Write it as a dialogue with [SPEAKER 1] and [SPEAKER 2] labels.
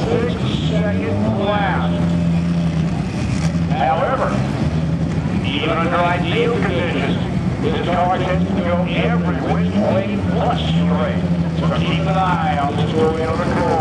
[SPEAKER 1] 6-second blast. However, even under ideal conditions, this car tends to go every which way plus straight. So keep an eye on this story on the course.